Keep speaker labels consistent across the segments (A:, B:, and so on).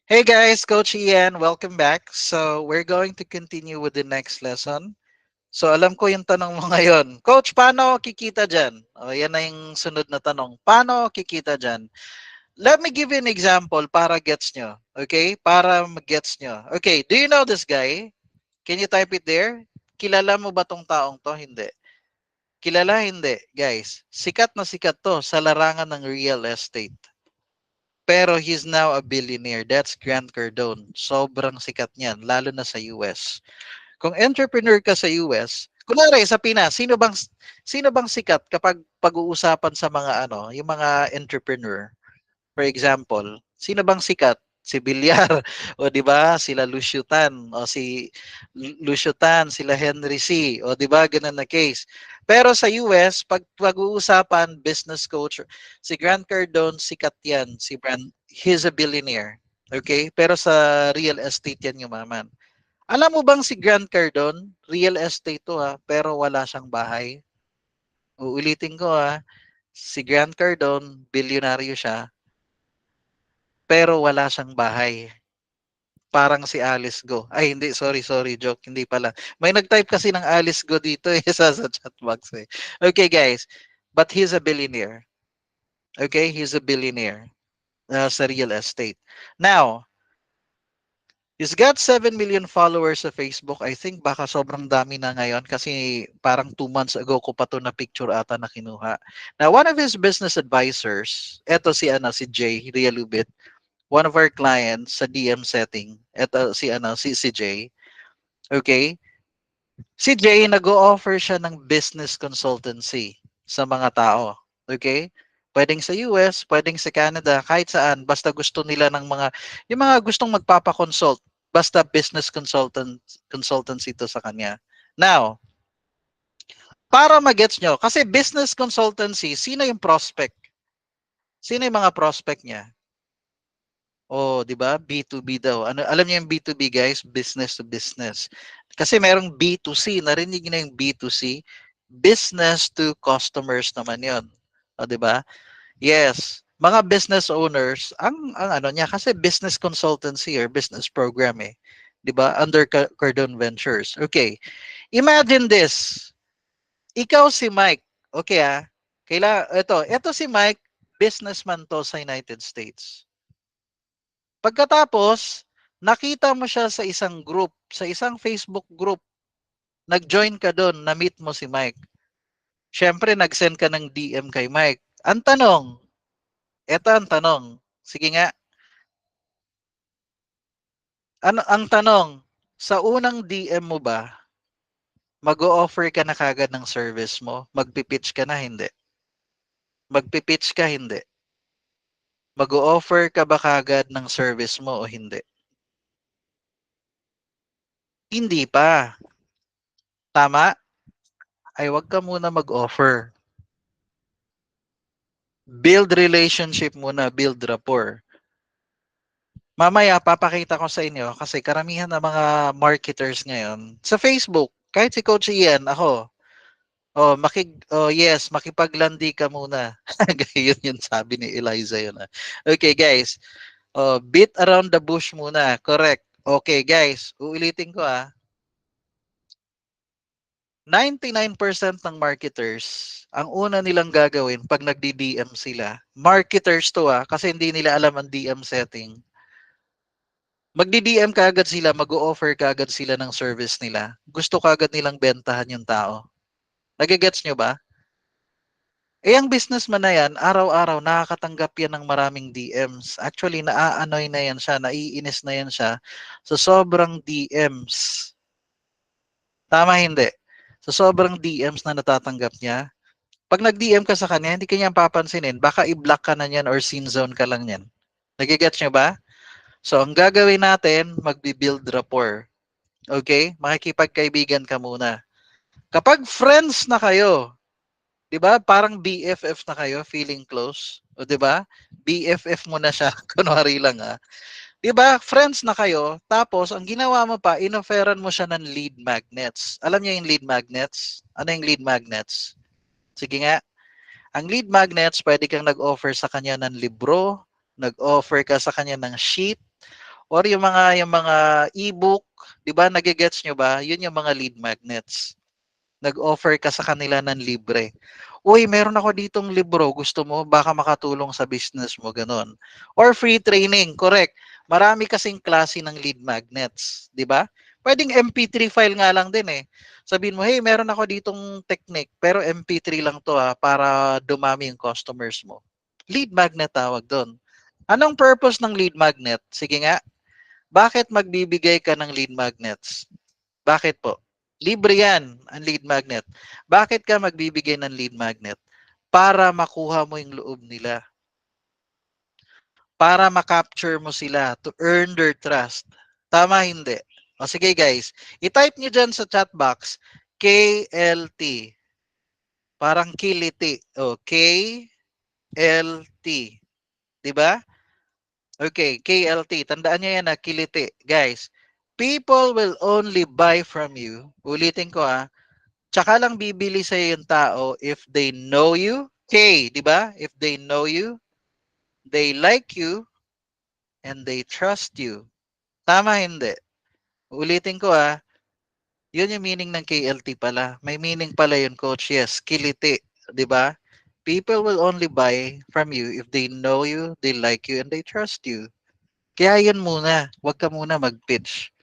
A: Hey guys, Coach Ian, welcome back. So we're going to continue with the next lesson. So alam ko yung tanong mo ngayon, Coach, paano ako kikita dyan? O yan na yung sunod na tanong. Paano ako kikita dyan? Let me give you an example para gets nyo. Okay? Para mag-gets nyo. Okay, do you know this guy? Can you type it there? Kilala mo ba tong taong to? Hindi. Kilala hindi, guys. Sikat na sikat to sa larangan ng real estate. Pero he's now a billionaire. That's Grant Cardone. Sobrang sikat niyan, lalo na sa US. Kung entrepreneur ka sa US, kunwari sa Pinas, sino bang sikat kapag pag-uusapan sa mga yung mga entrepreneur? For example, sino bang sikat? Si Villar o 'di ba? Sila Lucio Tan o si Lucio Tan, sila Henry C. O 'di ba ganun na case. Pero sa US, pag pag-uusapan business coach, si Grant Cardone sikat 'yan. He's a billionaire. Okay? Pero sa real estate 'yan yumaman. Alam mo bang si Grant Cardone, real estate to ha, pero wala siyang bahay. Uulitin ko ha, si Grant Cardone, bilyonaryo siya, pero wala siyang bahay. Parang si Alice Go. Ay, hindi. Sorry. Joke. Hindi pala. May nag-type kasi ng Alice Go dito sa chat box eh. Okay, guys. But he's a billionaire. Okay? He's a billionaire sa real estate. Now, he's got 7 million followers sa Facebook. I think baka sobrang dami na ngayon kasi parang 2 months ago ko pa to na picture ata na kinuha. Now, one of his business advisors, eto si Jay Realubit, one of our clients sa DM setting, eto si Jay. Okay? Si Jay, nag-o-offer siya ng business consultancy sa mga tao. Okay? Pwedeng sa US, pwedeng sa Canada, kahit saan, basta gusto nila yung mga gustong magpapa-consult, basta business consultancy to sa kanya. Now, para magets nyo, kasi business consultancy, sino yung prospect? Sino yung mga prospect niya? Oh, 'di ba? B2B daw. Ano, alam niyo yung B2B guys, business to business. Kasi merong B2C, narinig niyo na yung B2C, business to customers naman 'yon. O, 'di ba? Yes. Mga business owners, ang ano niya kasi business consultancy or business program eh. 'Di ba? Under Cardone Ventures. Okay. Imagine this. Ikaw si Mike. Okay ah. Ito si Mike, businessman to sa United States. Pagkatapos, nakita mo siya sa isang group, sa isang Facebook group. Nag-join ka doon, na-meet mo si Mike. Siyempre, nag-send ka ng DM kay Mike. Ang tanong, eto ang tanong. Sige nga, ano ang tanong? Sa unang DM mo ba, mag-o-offer ka na kagad ng service mo? Magpipitch ka na, hindi. Magpipitch ka, hindi. Mag-o-offer ka ba kagad ng service mo o hindi? Hindi pa. Tama? Ay, wag ka muna mag-offer. Build relationship muna, build rapport. Mamaya papakita ko sa inyo kasi karamihan ng mga marketers ngayon sa Facebook, kahit si Coach Ian, ako, yes, makipaglandi ka muna. Yun yung sabi ni Eliza yun. Ah. Okay, guys. Beat around the bush muna. Correct. Okay, guys. Uulitin ko 99% ng marketers, ang una nilang gagawin pag nagdi-DM sila, marketers to kasi hindi nila alam ang DM setting. Magdi-DM kaagad sila, mag-o-offer kaagad sila ng service nila. Gusto kaagad nilang bentahan yung tao. Nagigets nyo ba? Eh, ang businessman na yan, araw-araw, nakakatanggap yan ng maraming DMs. Actually, naa-annoy na yan siya, naiinis na yan siya sa sobrang DMs. Tama hindi? Sa sobrang DMs na natatanggap niya. Pag nag-DM ka sa kanya, hindi kanya papansinin. Baka i-block ka na niyan or scene zone ka lang niyan. Nagigets nyo ba? So, ang gagawin natin, magbi-build rapport. Okay? Makikipagkaibigan ka muna. Kapag friends na kayo, 'di ba? Parang BFF na kayo, feeling close. O 'di ba? BFF mo na siya, kunwari lang 'Di ba? Friends na kayo, tapos ang ginawa mo pa, inofferan mo siya ng lead magnets. Alam niyo yung lead magnets? Ano yung lead magnets? Sige nga. Ang lead magnets, pwede kang nag-offer sa kanya ng libro, nag-offer ka sa kanya ng sheet, or yung mga e-book, 'di ba? Nagegets nyo ba? Yun yung mga lead magnets. Nag-offer ka sa kanila ng libre. Uy, meron ako ditong libro, gusto mo? Baka makatulong sa business mo, ganun. Or free training, correct. Marami kasing klase ng lead magnets, di ba? Pwedeng MP3 file nga lang din eh. Sabihin mo, hey, meron ako ditong technique, pero MP3 lang to para dumami yung customers mo. Lead magnet tawag doon. Anong purpose ng lead magnet? Sige nga, bakit magbibigay ka ng lead magnets? Bakit po? Libre yan, ang lead magnet. Bakit ka magbibigay ng lead magnet? Para makuha mo yung loob nila. Para makapture mo sila to earn their trust. Tama hindi? O sige guys, i-type nyo dyan sa chat box, KLT. Parang kiliti. O, KLT. Diba? Okay, KLT. Tandaan nyo yan kiliti. Guys, people will only buy from you. Ulitin ko tsaka lang bibili sa yung tao if they know you. K, di ba? If they know you, they like you, and they trust you. Tama hindi? Ulitin ko yun yung meaning ng KLT pala. May meaning pala yun, coach. Yes, kiliti. Di ba? People will only buy from you if they know you, they like you, and they trust you. Kaya yun muna. Huwag ka muna mag-pitch.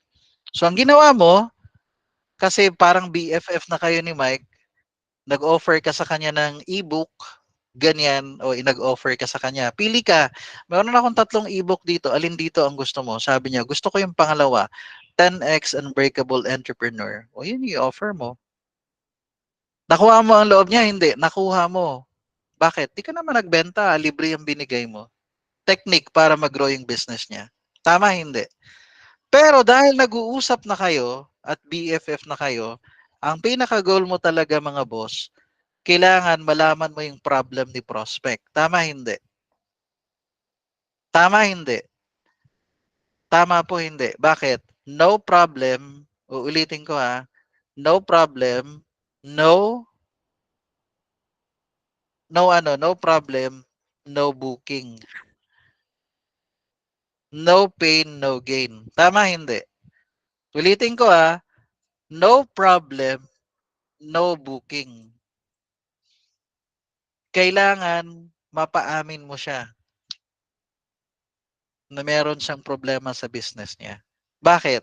A: So, ang ginawa mo, kasi parang BFF na kayo ni Mike, nag-offer ka sa kanya ng e-book, ganyan, o nag-offer ka sa kanya. Pili ka. Meron akong 3 e-book dito. Alin dito ang gusto mo? Sabi niya, gusto ko yung pangalawa. 10x Unbreakable Entrepreneur. O yun yung offer mo. Nakuha mo ang loob niya? Hindi. Nakuha mo. Bakit? Di ka naman nagbenta. Libre yung binigay mo. Technique para mag-grow yung business niya. Tama, hindi. Pero dahil nag-uusap na kayo at BFF na kayo, ang pinaka-goal mo talaga mga boss, kailangan malaman mo yung problem ni prospect. Tama, hindi. Tama, hindi. Tama po, hindi. Bakit? No problem. Uulitin ko No problem. No, no problem. No booking. No pain, no gain. Tama, hindi. Ulitin ko no problem. No booking. Kailangan mapaamin mo siya na meron siyang problema sa business niya. Bakit?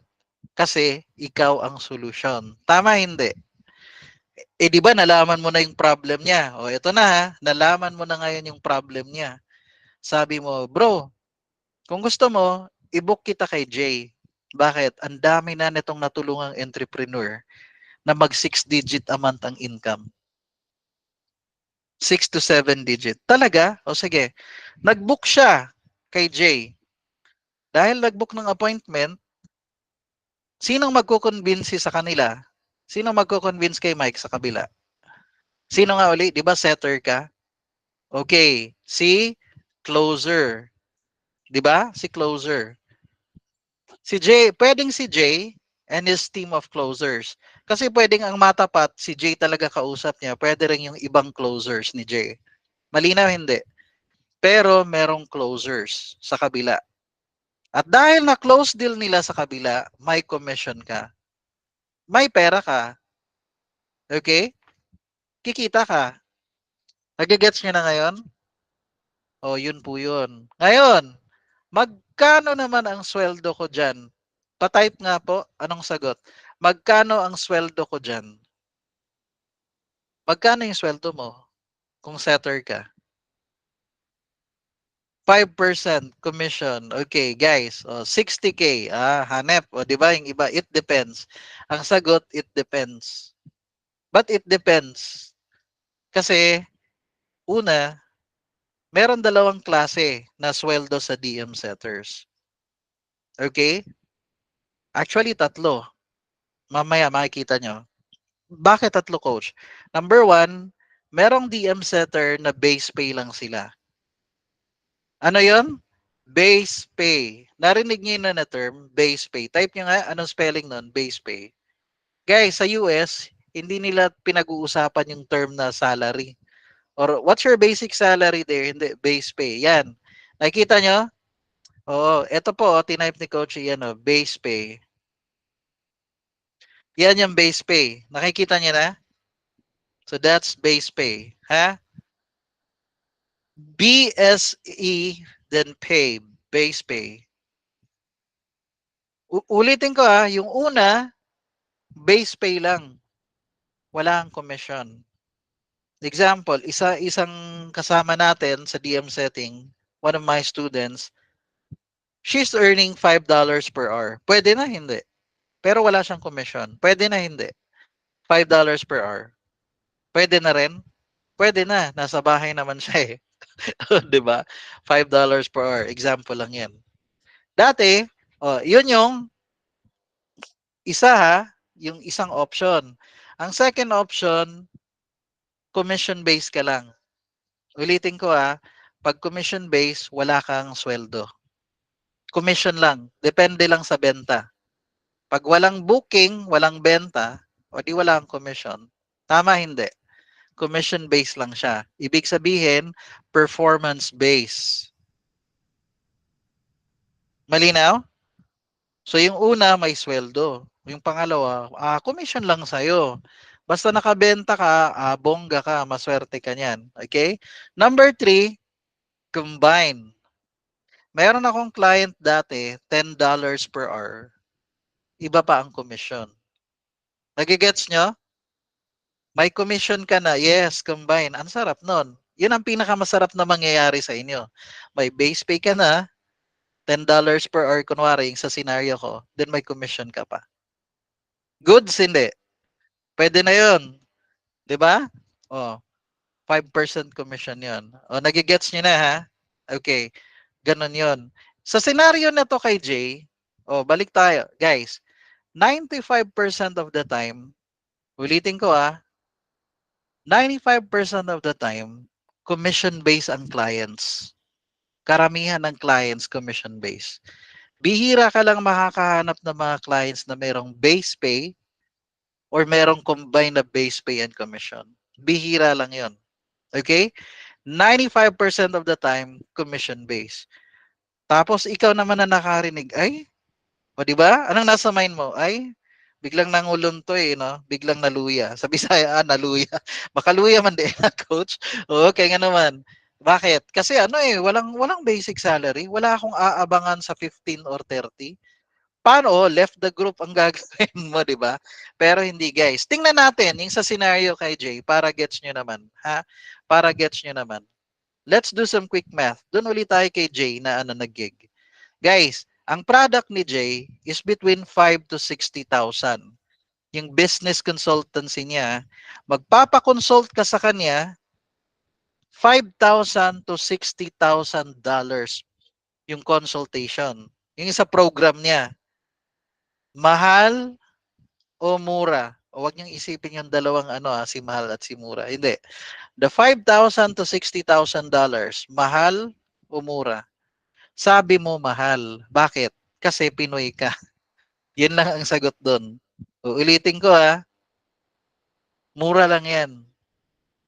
A: Kasi ikaw ang solusyon. Tama, hindi. Di ba nalaman mo na yung problem niya? O ito na nalaman mo na ngayon yung problem niya. Sabi mo, bro, kung gusto mo, i-book kita kay Jay. Bakit? Ang dami na nitong natulungang entrepreneur na mag 6-digit a month ang income. 6 to 7 digit. Talaga? O sige, nag-book siya kay Jay. Dahil nag-book ng appointment, sinong magko-convince sa kanila? Sinong magko-convince kay Mike sa kabila? Sino nga uli? Di ba setter ka? Okay, si closer. 'Di ba? Si closer. Si Jay, pwedeng si Jay and his team of closers. Kasi pwedeng ang matapat, si Jay talaga kausap niya. Pwede rin yung ibang closers ni Jay. Malinaw hindi. Pero merong closers sa kabila. At dahil na close deal nila sa kabila, may commission ka. May pera ka. Okay? Kikita ka. Nagigets nyo na ngayon? O, yun po yun. Ngayon, magkano naman ang sweldo ko dyan? Pa-type nga po, anong sagot? Magkano ang sweldo ko dyan? Magkano yung sweldo mo kung setter ka? 5% commission. Okay, guys. 60K. Hanep. Di ba? Yung iba, it depends. Ang sagot, it depends. But it depends. Kasi, una, meron 2 klase na sweldo sa DM setters. Okay? Actually, 3. Mamaya makikita nyo. Bakit 3, coach? Number 1, merong DM setter na base pay lang sila. Ano yon? Base pay. Narinig niyo na term, base pay. Type nyo nga, anong spelling nun? Base pay. Guys, sa US, hindi nila pinag-uusapan yung term na salary. Or what's your basic salary there? Hindi, base pay. Yan. Nakikita nyo? Oo, ito po, tinype ni Coach Ian, base pay. Yan yung base pay. Nakikita niyo na? So that's base pay. Ha? BSE then pay. Base pay. Ulitin ko yung una, base pay lang. Wala ang commission. Example, isang kasama natin sa DM setting, one of my students, she's earning $5 per hour. Pwede na, hindi. Pero wala siyang commission. Pwede na, hindi. $5 per hour. Pwede na rin? Pwede na. Nasa bahay naman siya eh. 'Di ba? $5 per hour. Example lang 'yan. Dati, yun yung isa yung isang option. Ang second option, commission based ka lang. Ulitin ko pag commission based, wala kang sweldo. Commission lang. Depende lang sa benta. Pag walang booking, walang benta, o di wala kang commission. Tama, hindi. Commission based lang siya. Ibig sabihin, performance based. Malinaw? So yung una may sweldo. Yung pangalawa, commission lang sa'yo. Basta nakabenta ka, bongga ka, maswerte ka niyan. Okay? Number 3, combine. Meron akong client dati, $10 per hour. Iba pa ang commission. Nagigets nyo? May commission ka na. Yes, combine. Ang sarap nun. Yun ang pinakamasarap na mangyayari sa inyo. May base pay ka na, $10 per hour, kunwari, yung sa scenario ko, then may commission ka pa. Goods, hindi. Pwede na yun. 'Di ba? Oh, 5% commission 'yon. Oh, nagigets niyo na Okay. Ganun 'yon. Sa scenario na to kay Jay, balik tayo. Guys, 95% of the time, ulitin ko 95% of the time, commission-based ang clients. Karamihan ng clients commission-based. Bihira ka lang makakahanap ng mga clients na merong base pay or merong combined na base pay and commission. Bihira lang 'yon. Okay? 95% of the time, commission-based. Tapos, ikaw naman na nakarinig, ay, o di ba? Anong nasa mind mo? Ay, biglang nangulon to no? Biglang naluya. Sa Bisaya, naluya. Makaluya man din, coach. Okay nga naman. Bakit? Kasi walang basic salary. Wala akong aabangan sa 15 or 30. Paano? Left the group ang gagawin mo, di ba? Pero hindi, guys. Tingnan natin yung sa scenario kay Jay para gets nyo naman. Para gets nyo naman. Let's do some quick math. Doon ulit tayo kay Jay na nag-gig. Guys, ang product ni Jay is between 5 to 60,000. Yung business consultancy niya, magpapakonsult ka sa kanya, 5,000 to $60,000 yung consultation. Yung sa program niya. Mahal o mura? O wag niyong isipin yung dalawang si mahal at si mura. Hindi. The 5,000 to $60,000, mahal o mura? Sabi mo mahal. Bakit? Kasi Pinoy ka. Yan lang ang sagot doon. Uulitin ko mura lang yan.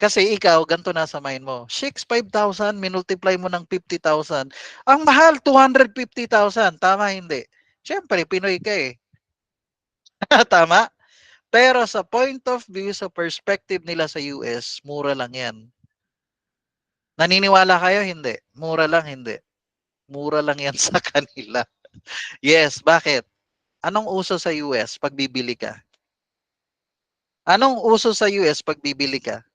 A: Kasi ikaw, ganito na sa mind mo. 5,000, minultiply mo ng 50,000. Ang mahal, 250,000. Tama, hindi. Siyempre, Pinoy ka eh. Tama? Pero sa point of view, sa perspective nila sa US, mura lang yan. Naniniwala kayo? Hindi. Mura lang, hindi. Mura lang yan sa kanila. Yes, bakit? Anong uso sa US pag bibili ka? Anong uso sa US pag bibili ka?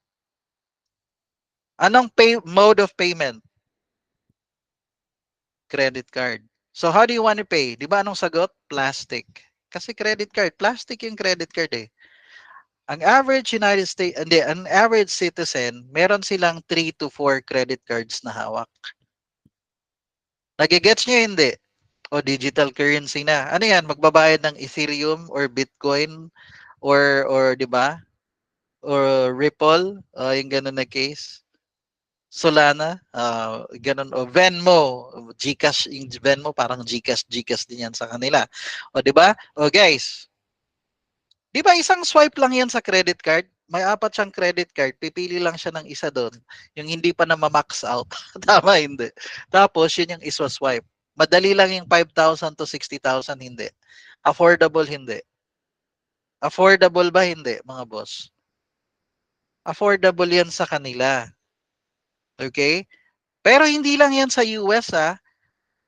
A: Anong mode of payment? Credit card. So how do you want to pay? Di ba anong sagot? Plastic. Kasi credit card, plastic yung credit card eh. Ang average ang average citizen, meron silang 3 to 4 credit cards na hawak. Nagigets nyo hindi? O digital currency na. Ano yan? Magbabayad ng Ethereum or Bitcoin or 'di ba? Or Ripple, yung ganun na case. Solana, ganun, o Venmo, GCash, yung Venmo parang GCash din yan sa kanila. O 'di ba? O guys, 'di ba isang swipe lang yan sa credit card? May 4 siyang credit card, pipili lang siya ng isa doon, yung hindi pa na ma-max out. Tama, hindi. Tapos yun yung iswa-swipe. Madali lang yung 5,000 to 60,000, hindi. Affordable, hindi. Affordable ba? Hindi, mga boss. Affordable yan sa kanila. Okay? Pero hindi lang yan sa US, ha.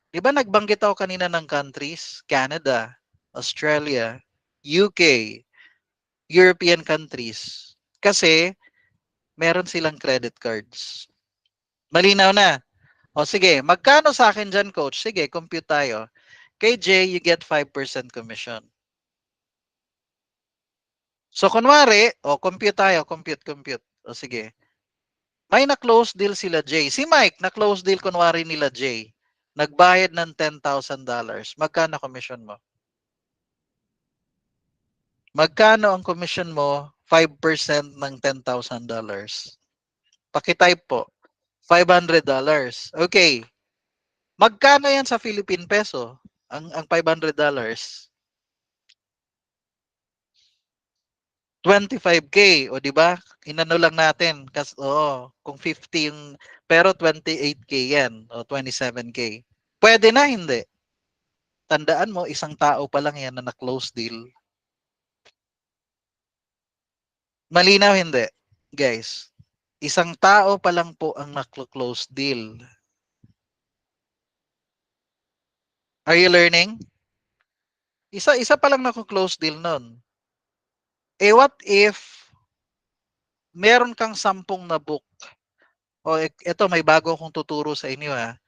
A: Di ba nagbanggit ako kanina ng countries? Canada, Australia, UK, European countries. Kasi, meron silang credit cards. Malinaw na. O sige, magkano sa akin dyan, coach? Sige, compute tayo. Kay J, you get 5% commission. So, kunwari, compute tayo, compute. O sige, may na-close deal sila J. Si Mike, na-close deal kunwari nila J. Nagbayad ng $10,000. Magkano commission mo? Magkano ang commission mo? 5% ng $10,000. Pakitype po. $500. Okay. Magkano yan sa Philippine peso? Ang $500? 25K, o di ba? Inano lang natin kasi kung 50 yung pero 28K yan o 27K. Pwede na hindi. Tandaan mo isang tao pa lang yan na na-close deal. Malinaw hindi, guys. Isang tao pa lang po ang na-close deal. Are you learning? Isa pa lang na-close deal nun. Eh what if meron kang 10 na book? O ito may bago akong tuturo sa inyo ha.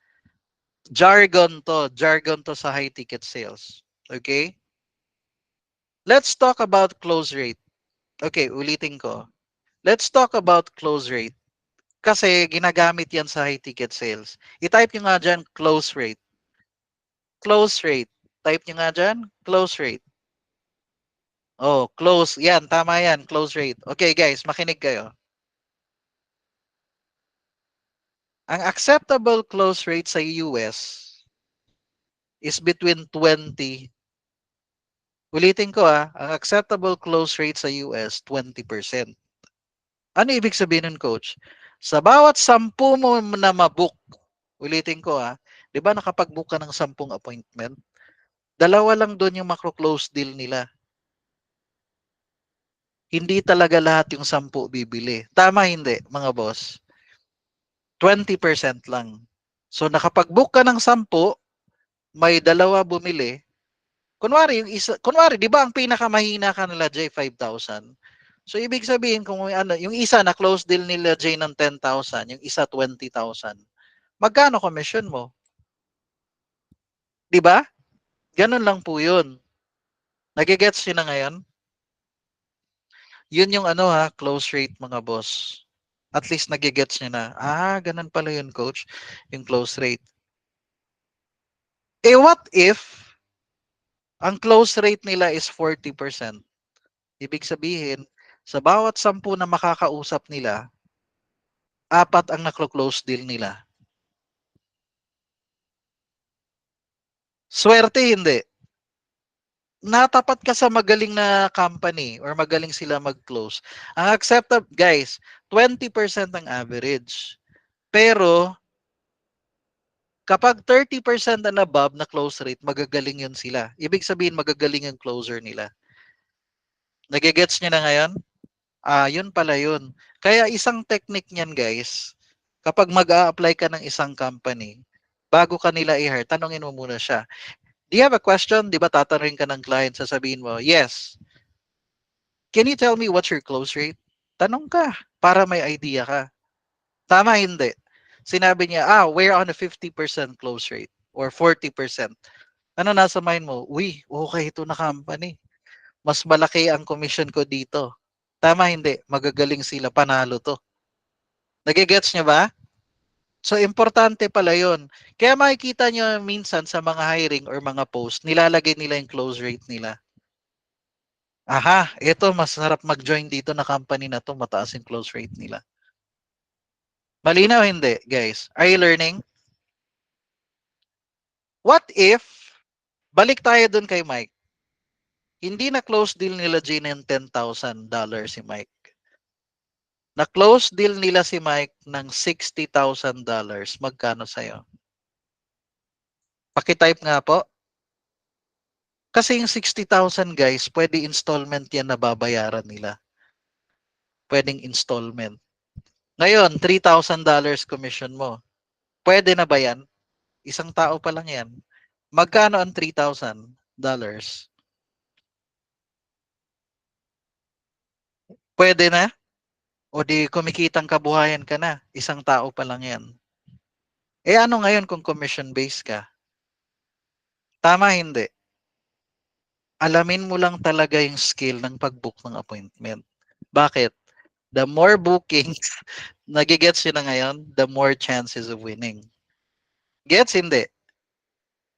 A: Jargon to sa high ticket sales. Okay? Let's talk about close rate. Okay, ulitin ko. Let's talk about close rate. Kasi ginagamit yan sa high ticket sales. I-type nyo nga dyan, close rate. Close rate. Type nyo nga dyan, close rate. Oh, close. Yan, tama yan, close rate. Okay guys, makinig kayo. Ang acceptable close rate sa US is between 20. Ulitin ko ang acceptable close rate sa US, 20%. Ano ibig sabihin nun, coach? Sa bawat 10 mo na mabook, ulitin ko 'di ba nakapag-book ka ng 10 appointment? Dalawa lang doon yung macro-close deal nila. Hindi talaga lahat yung 10 bibili. Tama hindi, mga boss? 20% lang. So nakapag-book ka ng 10, may dalawa bumili. Kunwari, yung isa, kunwari, 'di ba ang pinakamahina kanila J 5,000? So ibig sabihin kung ano, yung isa na close deal nila J ng 10,000, yung isa 20,000. Magkano commission mo? 'Di ba? Ganun lang po 'yun. Nagigets niyo na ngayon? 'Yun yung ano close rate mga boss. At least nagigets niyo na. Ganun pala 'yun, coach, yung close rate. Eh what if ang close rate nila is 40%? Ibig sabihin, sa bawat 10 na makakausap nila, 4 ang naklo-close deal nila. Swerte hindi. Natapat ka sa magaling na company or magaling sila mag-close. Ang acceptable, guys, 20% ang average. Pero, kapag 30% and above na close rate, magagaling yun sila. Ibig sabihin, magagaling yung closer nila. Nagigets nyo na ngayon? Yun pala yun. Kaya isang technique niyan, guys, kapag mag-a-apply ka ng isang company, bago ka nila i-hire, tanongin mo muna siya. Do you have a question? Di ba tatanungin ka ng client, sasabihin mo, yes. Can you tell me what's your close rate? Tanong ka para may idea ka. Tama hindi. Sinabi niya, we're on a 50% close rate or 40%. Ano nasa mind mo? Uy, okay ito na company. Mas malaki ang commission ko dito. Tama hindi. Magagaling sila. Panalo to. Nagigets niyo ba? So, importante pala yon. Kaya makikita nyo minsan sa mga hiring or mga post, nilalagay nila yung close rate nila. Ito, masarap mag-join dito na company na to, mataas yung close rate nila. Malinaw hindi, guys? Are you learning? What if, balik tayo dun kay Mike, hindi na close deal nila Jane ng $10,000 si Mike. Na close deal nila si Mike ng $60,000. Magkano sa'yo? Paki-type nga po. Kasi yung 60,000 guys, pwede installment yan na babayaran nila. Pwedeng installment. Ngayon, $3,000 commission mo. Pwede na ba yan? Isang tao pa lang yan. Magkano ang $3,000? Pwede na? O di kumikitang kabuhayan ka na? Isang tao pa lang yan. Eh ano ngayon kung commission-based ka? Tama hindi. Alamin mo lang talaga yung skill ng pag-book ng appointment. Bakit? The more bookings, nagigets yun na ngayon, the more chances of winning. Gets? Hindi.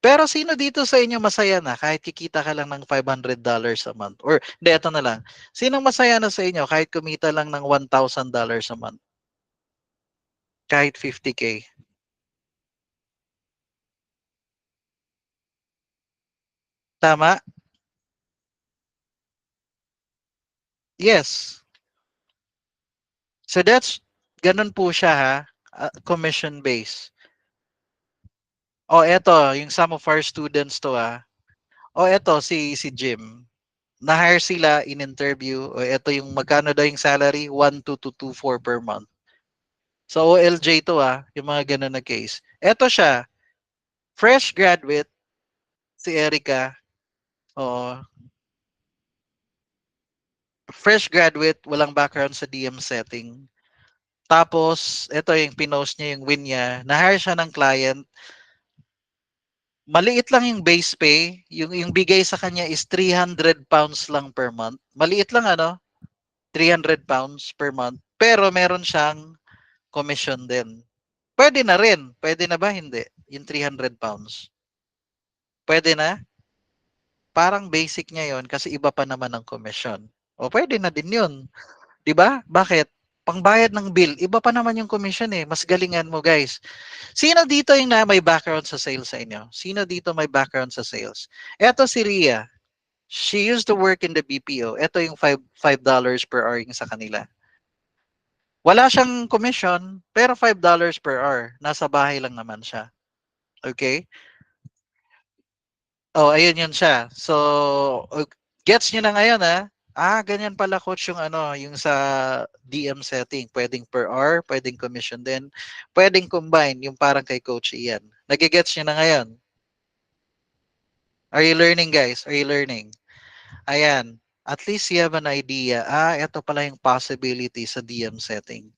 A: Pero sino dito sa inyo masaya na kahit kikita ka lang ng $500 a month? Or, hindi, ito na lang. Sino masaya na sa inyo kahit kumita lang ng $1,000 a month? Kahit 50K? Tama? Yes. So ganun po siya ha, commission based. O eto, yung some of our students to ha. O eto, si Jim. Na-hire sila in interview. O eto yung magkano daw yung salary? 1,224 per month. So OLJ to yung mga ganun na case. Eto siya, fresh graduate, si Erica. Oo, fresh graduate, walang background sa DM setting. Tapos, eto yung pinost niya yung win niya. Na-hire siya ng client. Maliit lang yung base pay. Yung bigay sa kanya is £300 lang per month. Maliit lang ano? £300 per month. Pero meron siyang commission din. Pwede na rin. Pwede na ba? Hindi. Yung £300. Pwede na? Parang basic niya yon kasi iba pa naman ang commission. O pwede na din yun. 'Di ba? Bakit? Pangbayad ng bill, iba pa naman yung commission eh. Mas galingan mo guys. Sino dito yung na may background sa sales sa inyo? Sino dito may background sa sales? Eto si Ria. She used to work in the BPO. Eto yung $5 per hour yung sa kanila. Wala siyang commission, pero $5 per hour. Nasa bahay lang naman siya. Okay? Oh, ayun yun siya. So, gets nyo na ngayon ganyan pala coach yung ano, yung sa DM setting. Pwedeng per hour, pwedeng commission din. Pwedeng combine, yung parang kay Coach Ian. Nagigets nyo na ngayon. Are you learning guys? Are you learning? Ayan. At least you have an idea. Ito pala yung possibility sa DM setting.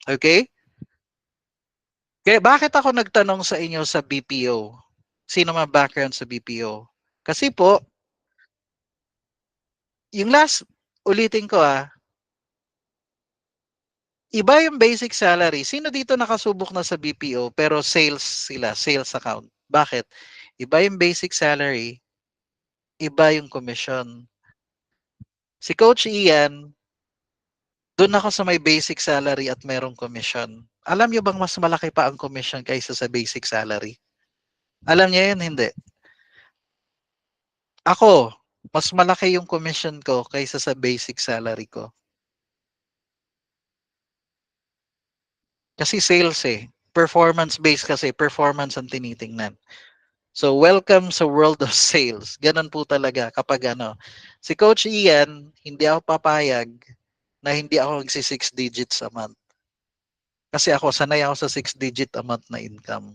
A: Okay? Kaya bakit ako nagtanong sa inyo sa BPO? Sino man background sa BPO? Kasi po, yung last, ulitin ko iba yung basic salary. Sino dito nakasubok na sa BPO pero sales sila, sales account? Bakit? Iba yung basic salary, iba yung commission. Si Coach Ian, doon ako sa may basic salary at merong commission. Alam niyo bang mas malaki pa ang commission kaysa sa basic salary? Alam niyo yun? Hindi. Ako, mas malaki yung commission ko kaysa sa basic salary ko. Kasi sales Performance-based kasi, performance ang tinitingnan. So, welcome sa world of sales. Ganun po talaga kapag ano. Si Coach Ian, hindi ako papayag na hindi ako magsi 6 digits a month. Kasi ako, sanay ako sa 6 digit a month na income.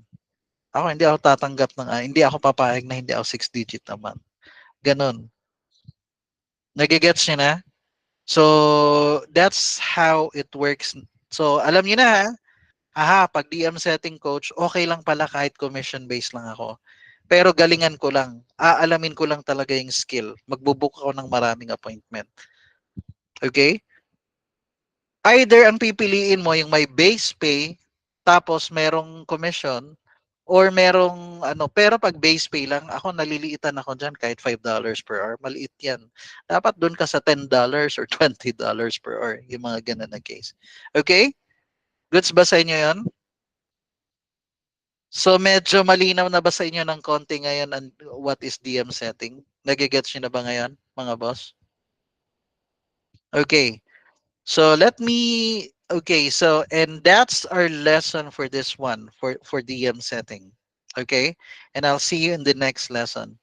A: Ako, hindi ako tatanggap ng, hindi ako papayag na hindi ako 6 digit a month. Ganun. Nagigets niyo na? So, that's how it works. So, alam niyo na pag DM setting coach, okay lang pala kahit commission-based lang ako. Pero galingan ko lang. Aalamin ko lang talaga yung skill. Magbubook ako ng maraming appointment. Okay? Either ang pipiliin mo yung may base pay, tapos merong commission, or merong ano, pero pag base pay lang, ako naliliitan ako dyan kahit $5 per hour. Maliit yan. Dapat doon ka sa $10 or $20 per hour. Yung mga ganun na case. Okay? Goods ba sa inyo yon? So medyo malinaw na ba sa inyo ng konti ngayon what is DM setting? Nagigets nyo na ba ngayon, mga boss? Okay. So and that's our lesson for this one, for DM setting. Okay? And I'll see you in the next lesson.